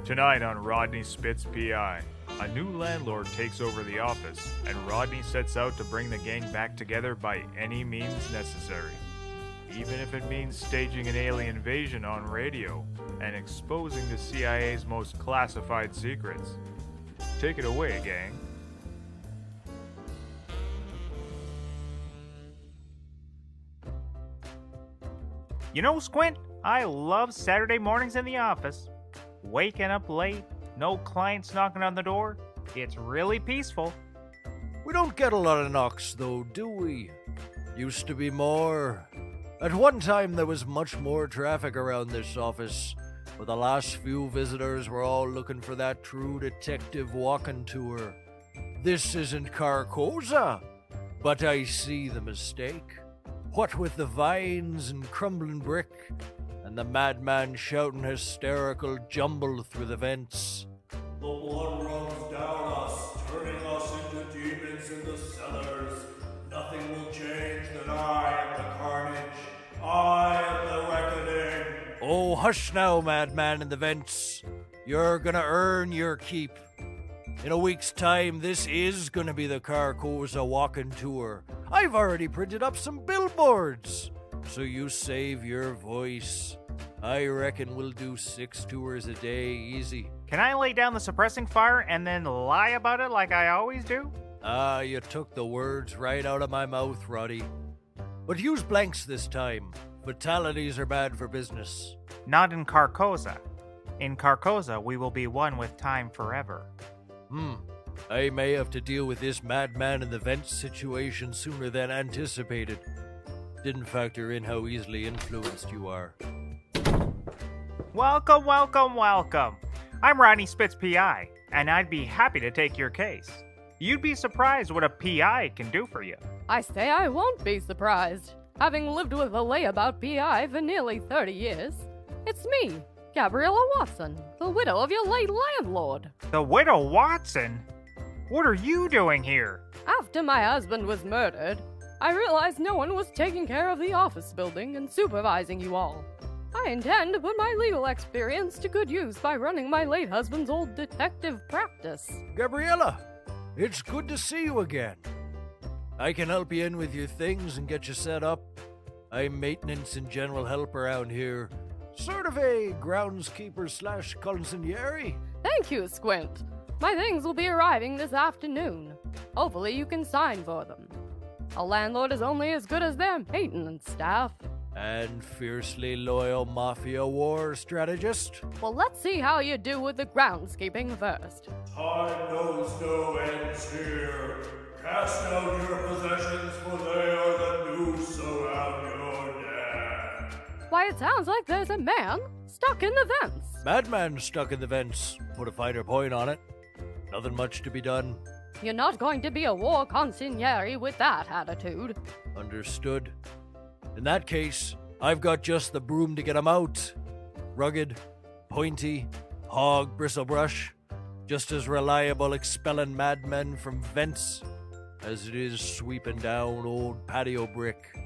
Tonight on Rodney Spitz PI, a new landlord takes over the office, and Rodney sets out to bring the gang back together by any means necessary. Even if it means staging an alien invasion on radio and exposing the CIA's most classified secrets. Take it away, gang. You know, Squint, I love Saturday mornings in the office. Waking up late, no clients knocking on the door. It's really peaceful. We don't get a lot of knocks, though, do we? Used to be more. At one time, there was much more traffic around this office, but the last few visitors were all looking for that true detective walking tour. This isn't Carcosa, but I see the mistake. What with the vines and crumbling brick, and the madman shouting hysterical jumble through the vents. The blood runs down us, turning us into demons in the cellars. Nothing will change that I am the carnage. I am the reckoning. Oh, hush now, madman in the vents. You're gonna earn your keep. In a week's time, this is gonna be the Carcosa walking tour. I've already printed up some billboards, so you save your voice. I reckon we'll do 6 tours a day, easy. Can I lay down the suppressing fire and then lie about it like I always do? You took the words right out of my mouth, Roddy. But use blanks this time. Fatalities are bad for business. Not in Carcosa. In Carcosa, we will be one with time forever. I may have to deal with this madman in the vents situation sooner than anticipated. Didn't factor in how easily influenced you are. Welcome, welcome, welcome. I'm Rodney Spitz PI, and I'd be happy to take your case. You'd be surprised what a PI can do for you. I say I won't be surprised. Having lived with a layabout PI for nearly 30 years, it's me, Gabriella Watson, the widow of your late landlord. The widow Watson? What are you doing here? After my husband was murdered, I realized no one was taking care of the office building and supervising you all. I intend to put my legal experience to good use by running my late husband's old detective practice. Gabriella, it's good to see you again. I can help you in with your things and get you set up. I'm maintenance and general help around here. Sort of a groundskeeper / consigliere. Thank you, Squint. My things will be arriving this afternoon. Hopefully you can sign for them. A landlord is only as good as their maintenance staff. And fiercely loyal mafia war strategist. Well, let's see how you do with the groundskeeping first. Time knows no ends here. Cast out your possessions, for they are the noose around your neck. Why, it sounds like there's a man stuck in the vents. Madman stuck in the vents. Put a finer point on it. Nothing much to be done. You're not going to be a war consigliere with that attitude. Understood. In that case, I've got just the broom to get him out. Rugged, pointy, hog bristlebrush. Just as reliable expelling madmen from vents as it is sweeping down old patio brick.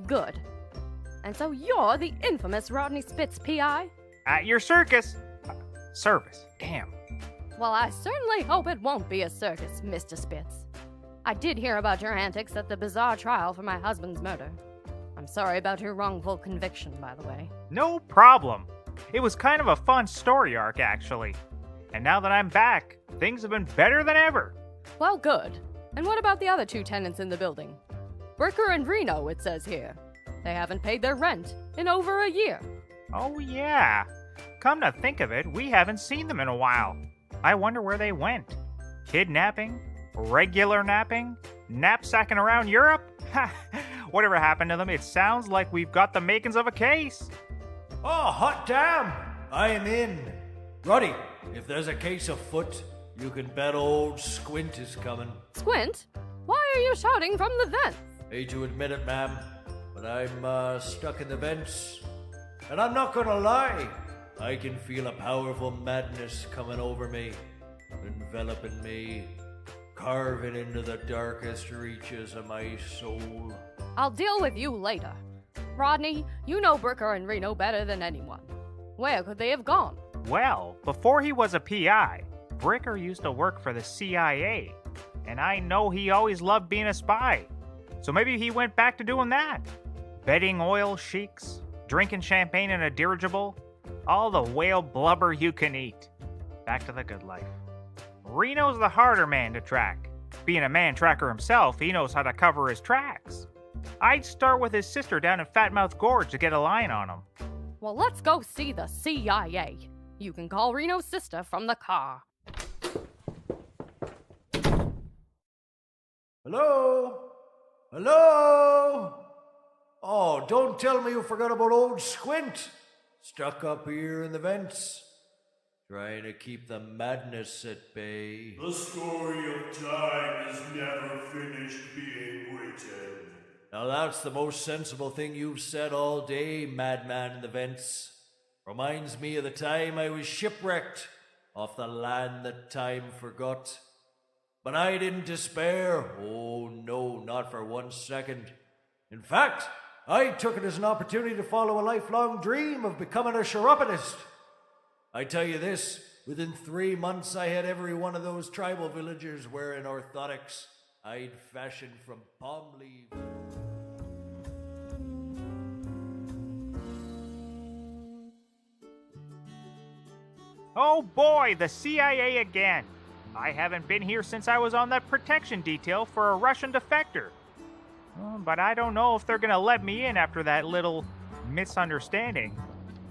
Good. And so you're the infamous Rodney Spitz PI? At your circus. Service. Damn. Well, I certainly hope it won't be a circus, Mr. Spitz. I did hear about your antics at the bizarre trial for my husband's murder. I'm sorry about your wrongful conviction, by the way. No problem. It was kind of a fun story arc, actually. And now that I'm back, things have been better than ever. Well, good. And what about the other 2 tenants in the building? Bricker and Reno, it says here. They haven't paid their rent in over a year. Oh, yeah. Come to think of it, we haven't seen them in a while. I wonder where they went. Kidnapping? Regular napping? Knapsacking around Europe? Whatever happened to them, it sounds like we've got the makings of a case. Oh, hot damn! I am in. Roddy, if there's a case afoot, you can bet old Squint is coming. Squint? Why are you shouting from the vents? Hate to admit it, ma'am, but I'm stuck in the vents. And I'm not gonna lie, I can feel a powerful madness coming over me, enveloping me, carving into the darkest reaches of my soul. I'll deal with you later. Rodney, you know Bricker and Reno better than anyone. Where could they have gone? Well, before he was a PI, Bricker used to work for the CIA, and I know he always loved being a spy. So maybe he went back to doing that. Betting oil sheiks, drinking champagne in a dirigible, all the whale blubber you can eat. Back to the good life. Reno's the harder man to track. Being a man tracker himself, he knows how to cover his tracks. I'd start with his sister down in Fatmouth Gorge to get a line on him. Well, let's go see the CIA. You can call Reno's sister from the car. Hello? Hello? Oh, don't tell me you forgot about old Squint. Stuck up here in the vents. Trying to keep the madness at bay. The story of time is never finished being written. Now that's the most sensible thing you've said all day, madman in the vents. Reminds me of the time I was shipwrecked off the land that time forgot. But I didn't despair. Oh no, not for 1 second. In fact, I took it as an opportunity to follow a lifelong dream of becoming a chiropodist. I tell you this, within 3 months I had every one of those tribal villagers wearing orthotics I'd fashioned from palm leaves. Oh boy, the CIA again. I haven't been here since I was on that protection detail for a Russian defector. But I don't know if they're gonna let me in after that little misunderstanding.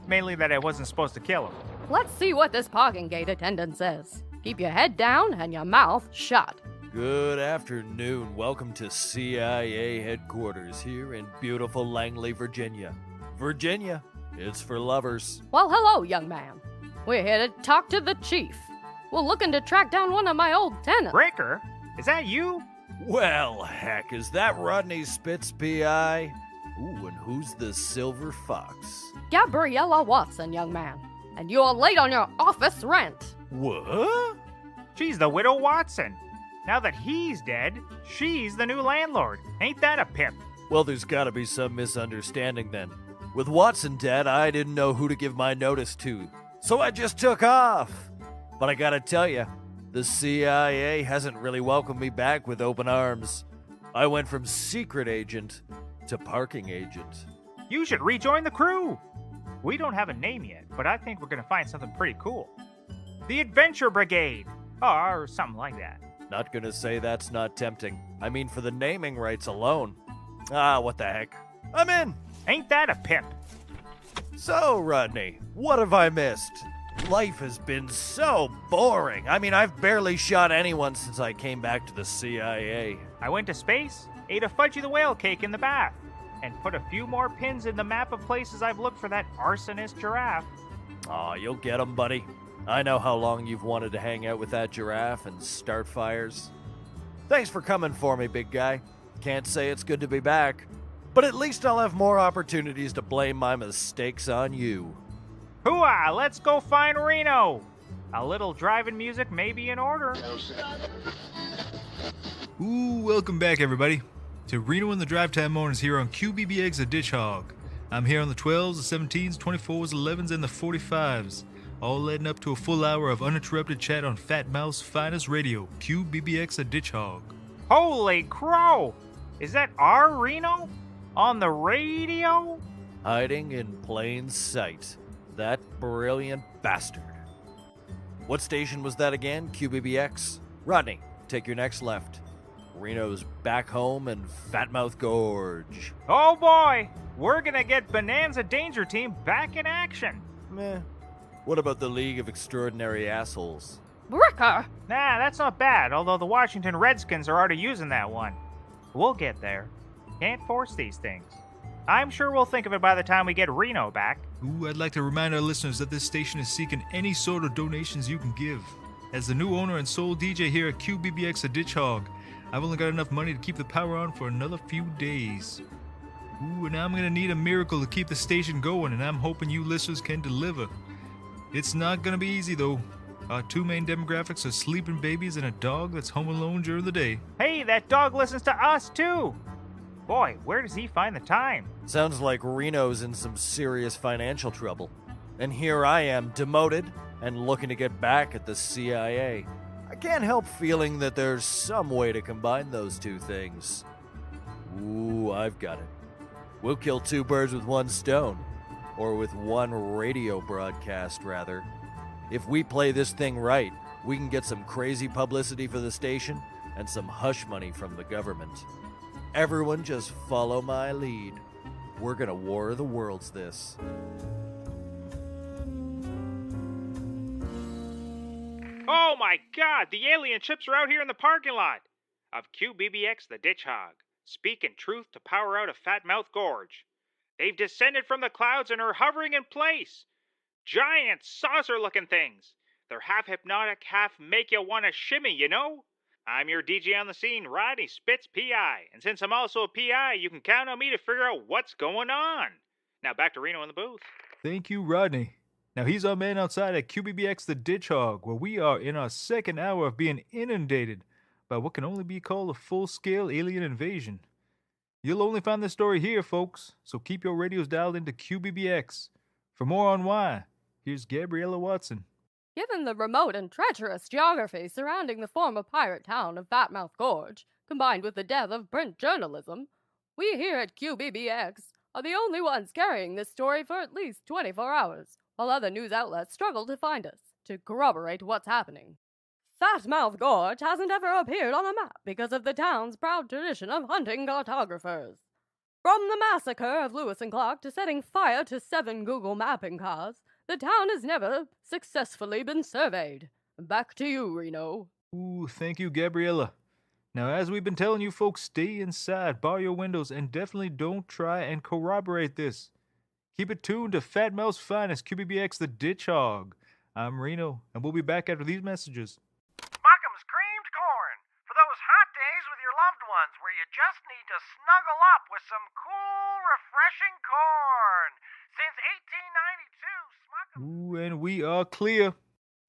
Mainly that I wasn't supposed to kill him. Let's see what this parking gate attendant says. Keep your head down and your mouth shut. Good afternoon. Welcome to CIA headquarters here in beautiful Langley, Virginia. Virginia, it's for lovers. Well, hello, young man. We're here to talk to the chief. We're looking to track down one of my old tenants. Breaker? Is that you? Well, heck, is that Rodney Spitz, PI? Ooh, and who's the Silver Fox? Gabriella Watson, young man. And you're late on your office rent. What? She's the widow Watson. Now that he's dead, she's the new landlord. Ain't that a pip? Well, there's gotta be some misunderstanding then. With Watson dead, I didn't know who to give my notice to, so I just took off. But I gotta tell you, the CIA hasn't really welcomed me back with open arms. I went from secret agent to parking agent. You should rejoin the crew. We don't have a name yet, but I think we're gonna find something pretty cool. The Adventure Brigade, or something like that. Not gonna say that's not tempting. I mean, for the naming rights alone. Ah, what the heck. I'm in. Ain't that a pip? So, Rodney, what have I missed? Life has been so boring. I mean, I've barely shot anyone since I came back to the CIA. I went to space, ate a Fudgy the Whale cake in the bath, and put a few more pins in the map of places I've looked for that arsonist giraffe. Aw, you'll get 'em, buddy. I know how long you've wanted to hang out with that giraffe and start fires. Thanks for coming for me, big guy. Can't say it's good to be back, but at least I'll have more opportunities to blame my mistakes on you. Hooah! Let's go find Reno! A little driving music may be in order. Ooh, welcome back, everybody, to Reno and the Drive Time Mornings here on QBBX A Ditch Hog. I'm here on the 12s, the 17s, 24s, 11s, and the 45s, all leading up to a full hour of uninterrupted chat on Fat Mouth's finest radio, QBBX A Ditch Hog. Holy crow! Is that our Reno? On the radio? Hiding in plain sight. That brilliant bastard. What station was that again? QBBX? Rodney, take your next left. Reno's back home in Fatmouth Gorge. Oh boy! We're gonna get Bonanza Danger Team back in action! Meh. What about the League of Extraordinary Assholes? Bricker! Nah, that's not bad, although the Washington Redskins are already using that one. We'll get there. Can't force these things. I'm sure we'll think of it by the time we get Reno back. Ooh, I'd like to remind our listeners that this station is seeking any sort of donations you can give. As the new owner and sole DJ here at QBBX A Ditch Hog, I've only got enough money to keep the power on for another few days. Ooh, and now I'm gonna need a miracle to keep the station going, and I'm hoping you listeners can deliver. It's not gonna be easy though. Our two main demographics are sleeping babies and a dog that's home alone during the day. Hey, that dog listens to us too! Boy, where does he find the time? Sounds like Reno's in some serious financial trouble. And here I am, demoted and looking to get back at the CIA. I can't help feeling that there's some way to combine those two things. Ooh, I've got it. We'll kill two birds with one stone. Or with one radio broadcast, rather. If we play this thing right, we can get some crazy publicity for the station and some hush money from the government. Everyone just follow my lead. We're gonna War the Worlds this. Oh my god, the alien ships are out here in the parking lot of QBBX the Ditch Hog, speaking truth to power out a Fatmouth Gorge. They've descended from the clouds and are hovering in place. Giant saucer-looking things. They're half hypnotic, half make you want to shimmy, you know? I'm your DJ on the scene, Rodney Spitz, PI. And since I'm also a PI, you can count on me to figure out what's going on. Now back to Reno in the booth. Thank you, Rodney. Now he's our man outside at QBBX the Ditch Hog, where we are in our second hour of being inundated by what can only be called a full-scale alien invasion. You'll only find this story here, folks, so keep your radios dialed into QBBX. For more on why, here's Gabriella Watson. Given the remote and treacherous geography surrounding the former pirate town of Fatmouth Gorge, combined with the death of print journalism, we here at QBBX are the only ones carrying this story for at least 24 hours, while other news outlets struggle to find us to corroborate what's happening. Fatmouth Gorge hasn't ever appeared on a map because of the town's proud tradition of hunting cartographers. From the massacre of Lewis and Clark to setting fire to 7 Google mapping cars, the town has never successfully been surveyed. Back to you, Reno. Ooh, thank you, Gabriella. Now, as we've been telling you folks, stay inside, bar your windows, and definitely don't try and corroborate this. Keep it tuned to Fatmouth's finest, QBBX the Ditch Hog. I'm Reno, and we'll be back after these messages. Smuckham's creamed corn for those hot days with your loved ones where you just need to snuggle up with some cool, refreshing corn. Since 1892, Smuckham's... Ooh, and we are clear.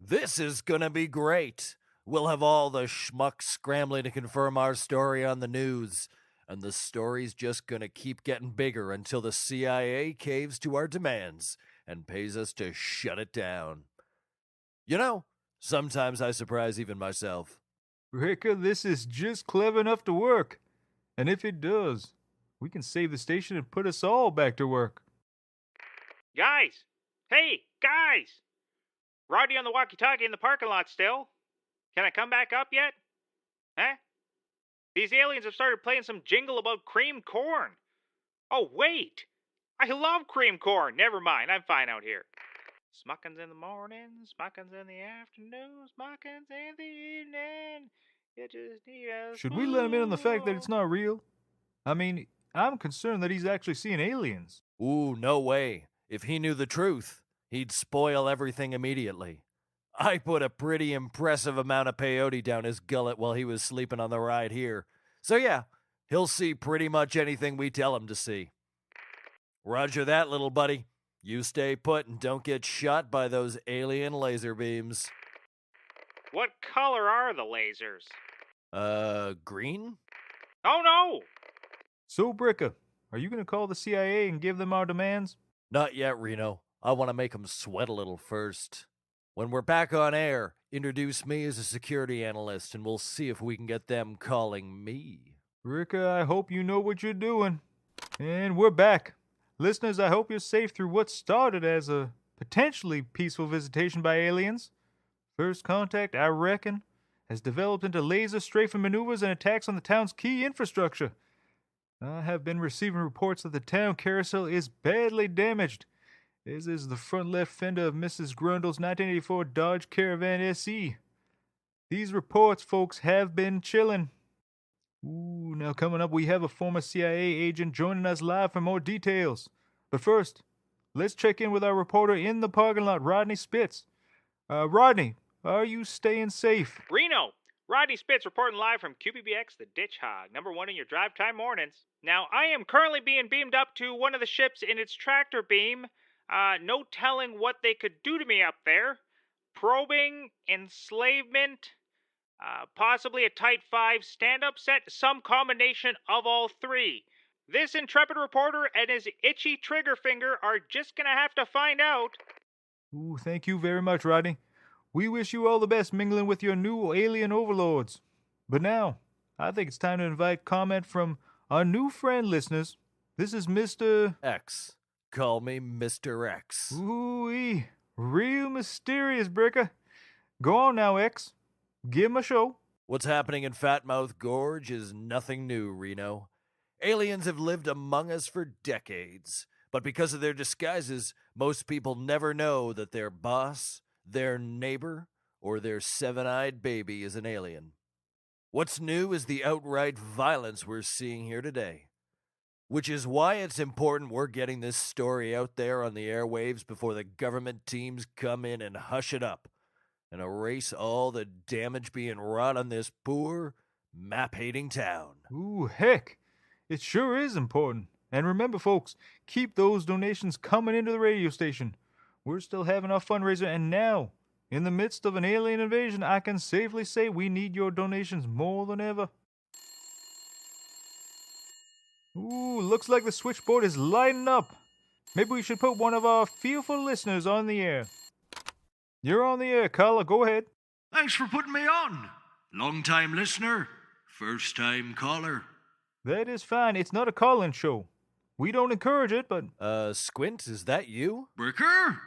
This is gonna be great. We'll have all the schmucks scrambling to confirm our story on the news. And the story's just gonna keep getting bigger until the CIA caves to our demands and pays us to shut it down. You know, sometimes I surprise even myself. Ricker, this is just clever enough to work. And if it does, we can save the station and put us all back to work. Guys! Hey, guys! Rodney on the walkie-talkie in the parking lot still. Can I come back up yet? Huh? These aliens have started playing some jingle about creamed corn. Oh, wait! I love creamed corn. Never mind, I'm fine out here. Smuckins in the morning, smuckins in the afternoon, smuckins in the evening. You just need a Should we let him in on the fact that it's not real? I mean, I'm concerned that he's actually seeing aliens. Ooh, no way. If he knew the truth, he'd spoil everything immediately. I put a pretty impressive amount of peyote down his gullet while he was sleeping on the ride here. So yeah, he'll see pretty much anything we tell him to see. Roger that, little buddy. You stay put and don't get shot by those alien laser beams. What color are the lasers? Green? Oh no! So, Bricker, are you going to call the CIA and give them our demands? Not yet, Reno. I want to make them sweat a little first. When we're back on air, introduce me as a security analyst and we'll see if we can get them calling me. Bricker, I hope you know what you're doing. And we're back. Listeners, I hope you're safe through what started as a potentially peaceful visitation by aliens. First contact, I reckon, has developed into laser strafing maneuvers and attacks on the town's key infrastructure. I have been receiving reports that the town carousel is badly damaged, as is the front left fender of Mrs. Grundle's 1984 Dodge Caravan SE. These reports, folks, have been chilling. Ooh, now coming up, we have a former CIA agent joining us live for more details. But first, let's check in with our reporter in the parking lot, Rodney Spitz. Rodney, are you staying safe? Reno! Rodney Spitz reporting live from QBBX the Ditch Hog, #1 in your drive time mornings. Now, I am currently being beamed up to one of the ships in its tractor beam. No telling what they could do to me up there. Probing, enslavement, possibly a Type 5 stand-up set, some combination of all three. This intrepid reporter and his itchy trigger finger are just gonna have to find out. Ooh, thank you very much, Rodney. We wish you all the best mingling with your new alien overlords. But now, I think it's time to invite comment from our new friend listeners. This is Mr. X. Call me Mr. X. Ooh-wee. Real mysterious, Bricker. Go on now, X. Give him a show. What's happening in Fatmouth Gorge is nothing new, Reno. Aliens have lived among us for decades, but because of their disguises, most people never know that their boss, their neighbor, or their seven-eyed baby is an alien. What's new is the outright violence we're seeing here today, which is why it's important we're getting this story out there on the airwaves before the government teams come in and hush it up and erase all the damage being wrought on this poor, map-hating town. Ooh, heck. It sure is important. And remember, folks, keep those donations coming into the radio station. We're still having our fundraiser, and now, in the midst of an alien invasion, I can safely say we need your donations more than ever. Ooh, looks like the switchboard is lighting up. Maybe we should put one of our fearful listeners on the air. You're on the air, caller. Go ahead. Thanks for putting me on. Long-time listener, first-time caller. That is fine. It's not a call-in show. We don't encourage it, but... Squint, is that you? Bricker?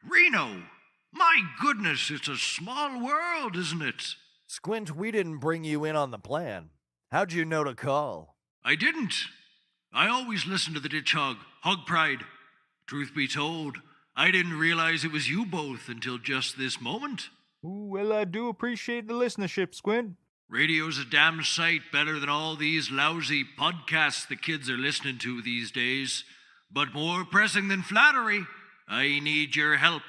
Reno? My goodness, it's a small world, isn't it? Squint, we didn't bring you in on the plan. How'd you know to call? I didn't. I always listen to the Ditch Hog, Hog Pride. Truth be told, I didn't realize it was you both until just this moment. Ooh, well, I do appreciate the listenership, Squint. Radio's a damn sight better than all these lousy podcasts the kids are listening to these days. But more pressing than flattery, I need your help.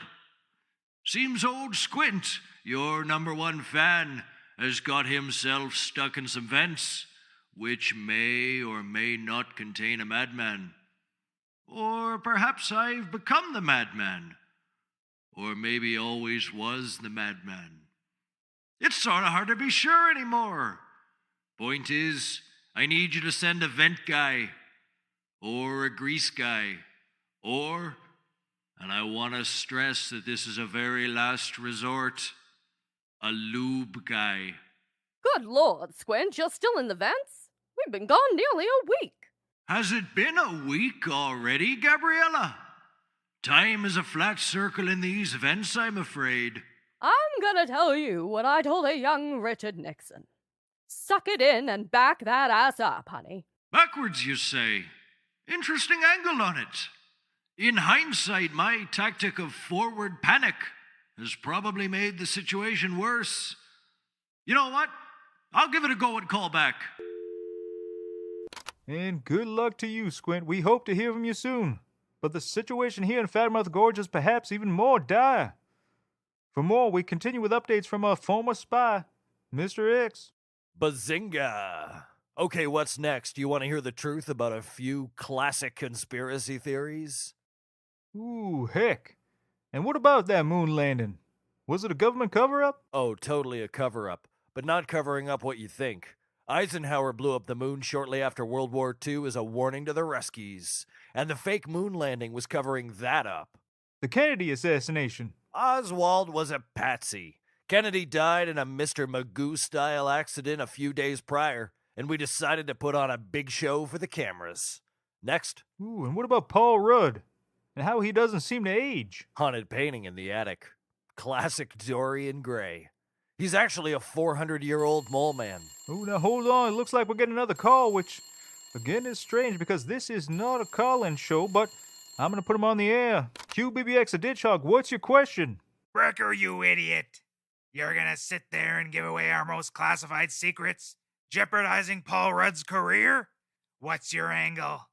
Seems old Squint, your number one fan, has got himself stuck in some vents, which may or may not contain a madman. Or perhaps I've become the madman. Or maybe always was the madman. It's sort of hard to be sure anymore. Point is, I need you to send a vent guy, or a grease guy, or, and I want to stress that this is a very last resort, a lube guy. Good Lord, Squint, you're still in the vents? We've been gone nearly a week. Has it been a week already, Gabriella? Time is a flat circle in these vents, I'm afraid. I'm gonna tell you what I told a young Richard Nixon. Suck it in and back that ass up, honey. Backwards, you say? Interesting angle on it. In hindsight, my tactic of forward panic has probably made the situation worse. You know what? I'll give it a go and call back. And good luck to you, Squint. We hope to hear from you soon. But the situation here in Fatmouth Gorge is perhaps even more dire. For more, we continue with updates from our former spy, Mr. X. Bazinga! Okay, what's next? You want to hear the truth about a few classic conspiracy theories? Ooh, heck. And what about that moon landing? Was it a government cover-up? Oh, totally a cover-up, but not covering up what you think. Eisenhower blew up the moon shortly after World War II as a warning to the Ruskies, and the fake moon landing was covering that up. The Kennedy assassination. Oswald was a patsy. Kennedy died in a Mr. Magoo-style accident a few days prior, and we decided to put on a big show for the cameras. Next. Ooh, and what about Paul Rudd? And how he doesn't seem to age? Haunted painting in the attic. Classic Dorian Gray. He's actually a 400-year-old mole man. Ooh, now hold on. It looks like we're getting another call, which, again, is strange because this is not a call-in show, but I'm going to put him on the air. QBBX, a ditch hog, what's your question? Bricker, you idiot. You're gonna sit there and give away our most classified secrets, jeopardizing Paul Rudd's career? What's your angle?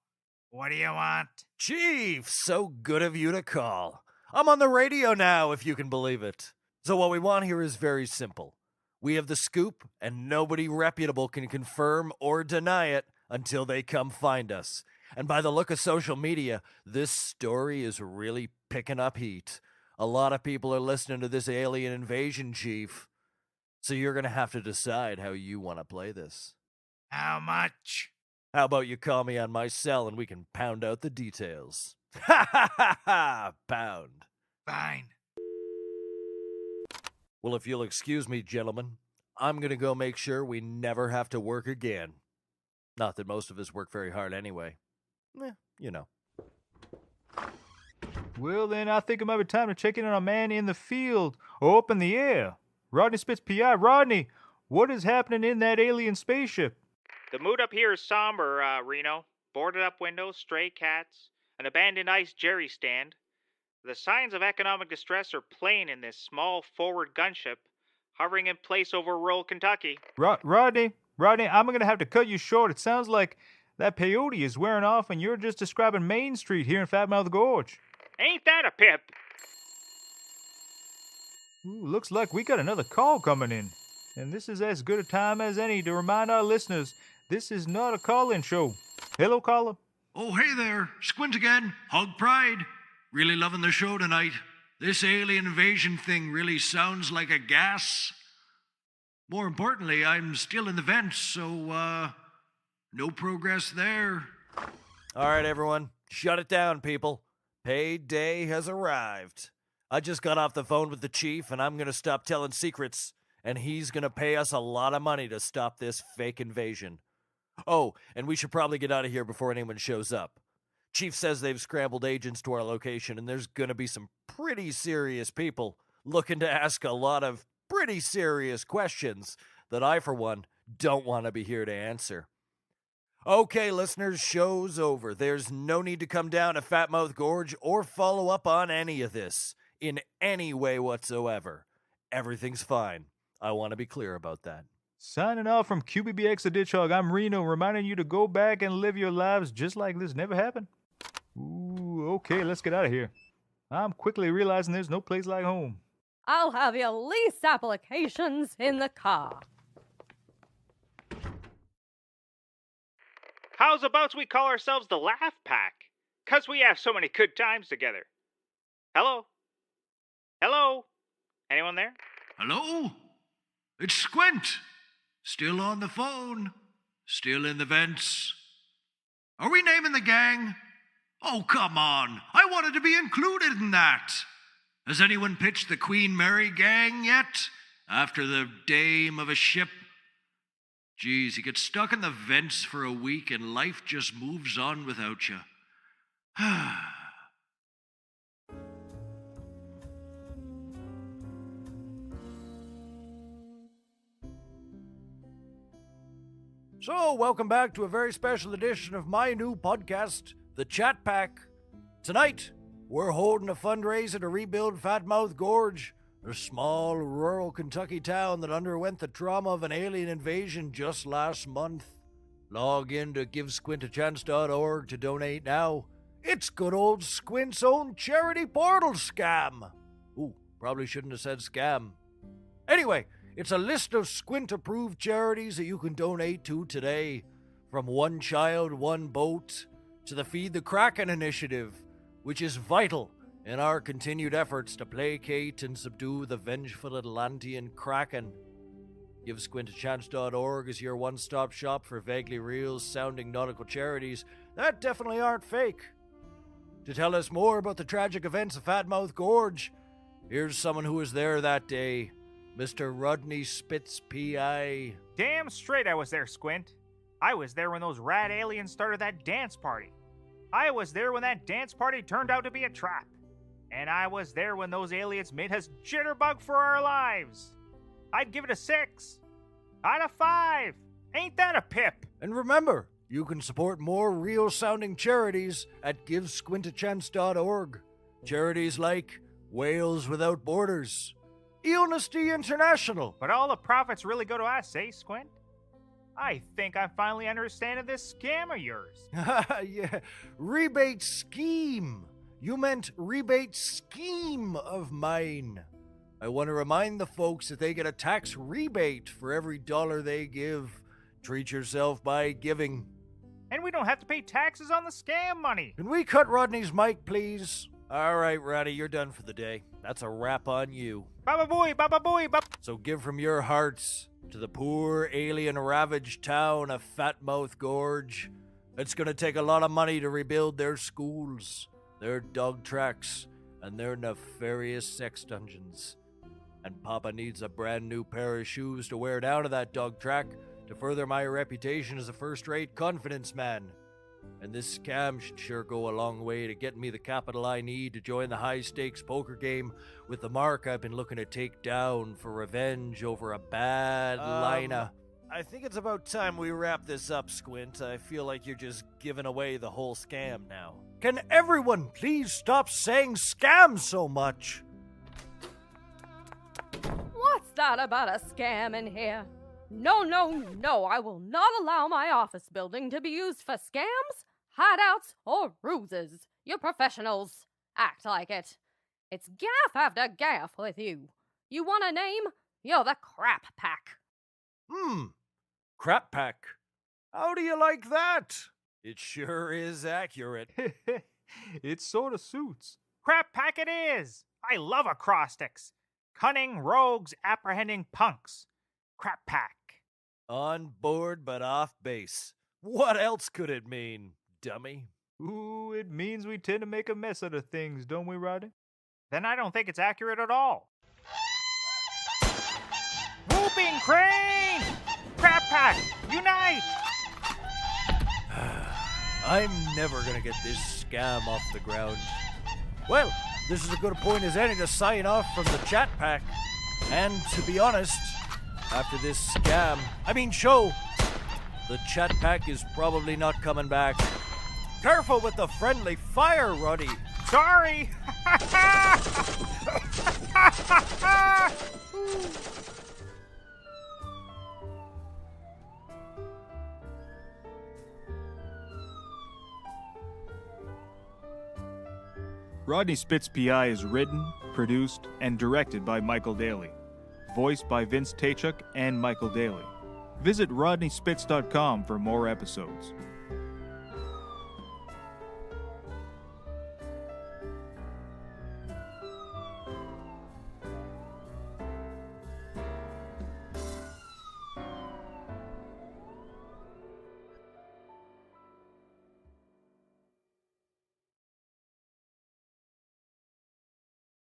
What do you want? Chief, so good of you to call. I'm on the radio now, if you can believe it. So what we want here is very simple. We have the scoop, and nobody reputable can confirm or deny it until they come find us. And by the look of social media, this story is really picking up heat. A lot of people are listening to this alien invasion, Chief. So you're going to have to decide how you want to play this. How much? How about you call me on my cell and we can pound out the details? Ha ha ha ha! Pound. Fine. Well, if you'll excuse me, gentlemen, I'm gonna go make sure we never have to work again. Not that most of us work very hard anyway. You know. Well, then I think it might be time to check in on a man in the field or up in the air. Rodney Spitz, PI. Rodney, what is happening in that alien spaceship? The mood up here is somber, Reno. Boarded up windows, stray cats, an abandoned ice jerry stand. The signs of economic distress are plain in this small forward gunship hovering in place over rural Kentucky. Rodney, I'm going to have to cut you short. It sounds like that peyote is wearing off and you're just describing Main Street here in Fatmouth Gorge. Ain't that a pip? Ooh, looks like we got another call coming in. And this is as good a time as any to remind our listeners this is not a call-in show. Hello, caller. Oh, hey there. Squint again. Hog Pride. Really loving the show tonight. This alien invasion thing really sounds like a gas. More importantly, I'm still in the vents, so, no progress there. All right, everyone. Shut it down, people. Payday has arrived. I just got off the phone with the chief, and I'm going to stop telling secrets, and he's going to pay us a lot of money to stop this fake invasion. Oh, and we should probably get out of here before anyone shows up. Chief says they've scrambled agents to our location, and there's going to be some pretty serious people looking to ask a lot of pretty serious questions that I, for one, don't want to be here to answer. Okay, listeners, show's over. There's no need to come down to Fatmouth Gorge or follow up on any of this in any way whatsoever. Everything's fine. I want to be clear about that. Signing off from QBBX The Ditch Hog, I'm Reno, reminding you to go back and live your lives just like this never happened. Ooh, okay, let's get out of here. I'm quickly realizing there's no place like home. I'll have your lease applications in the car. How's about we call ourselves the Laugh Pack? 'Cause we have so many good times together. Hello? Hello? Anyone there? Hello? It's Squint. Still on the phone. Still in the vents. Are we naming the gang? Oh, come on. I wanted to be included in that. Has anyone pitched the Queen Mary gang yet? After the dame of a ship? Geez, you get stuck in the vents for a week and life just moves on without you. So, welcome back to a very special edition of my new podcast, The Chat Pack. Tonight, we're holding a fundraiser to rebuild Fatmouth Gorge, a small rural Kentucky town that underwent the trauma of an alien invasion just last month. Log in to givesquintachance.org to donate now. It's good old Squint's own charity portal scam. Ooh, probably shouldn't have said scam. Anyway, it's a list of Squint-approved charities that you can donate to today. From One Child, One Boat to the Feed the Kraken initiative, which is vital in our continued efforts to placate and subdue the vengeful Atlantean Kraken. GiveSquintAChance.org is your one-stop shop for vaguely real-sounding nautical charities that definitely aren't fake. To tell us more about the tragic events of Fatmouth Gorge, here's someone who was there that day, Mr. Rodney Spitz, P.I. Damn straight I was there, Squint. I was there when those rad aliens started that dance party. I was there when that dance party turned out to be a trap. And I was there when those aliens made us jitterbug for our lives. I'd give it a 6 out of 5. Ain't that a pip? And remember, you can support more real-sounding charities at GiveSquintAChance.org. Charities like Whales Without Borders, Honesty International. But all the profits really go to us, eh, Squint? I think I'm finally understanding this scam of yours. Yeah, rebate scheme. You meant rebate scheme of mine. I want to remind the folks that they get a tax rebate for every dollar they give. Treat yourself by giving. And we don't have to pay taxes on the scam money. Can we cut Rodney's mic, please? All right, Rodney, you're done for the day. That's a wrap on you. Baba boy, baba boy, baba. So give from your hearts to the poor alien-ravaged town of Fatmouth Gorge. It's going to take a lot of money to rebuild their schools, their dog tracks, and their nefarious sex dungeons. And Papa needs a brand new pair of shoes to wear down to that dog track to further my reputation as a first-rate confidence man. And this scam should sure go a long way to getting me the capital I need to join the high-stakes poker game with the mark I've been looking to take down for revenge over a bad liner. I think it's about time we wrap this up, Squint. I feel like you're just giving away the whole scam now. Can everyone please stop saying scam so much? What's that about a scam in here? No, no, no, I will not allow my office building to be used for scams, hideouts, or ruses. You professionals, act like it. It's gaff after gaff with you. You want a name? You're the Crap Pack. Crap Pack. How do you like that? It sure is accurate. It sort of suits. Crap pack it is! I love acrostics. Cunning rogues apprehending punks. Crap pack. On board but off base. What else could it mean, dummy? Ooh, it means we tend to make a mess out of things, don't we, Rodney? Then I don't think it's accurate at all. Whooping crane! Crap pack, unite! I'm never gonna get this scam off the ground. Well, this is as good a point as any to sign off from the chat pack. And to be honest, after this show, the chat pack is probably not coming back. Careful with the friendly fire, Roddy. Sorry! Rodney Spitz PI is written, produced, and directed by Michael Daly. Voiced by Vince Tachuk and Michael Daly. Visit rodneyspitz.com for more episodes.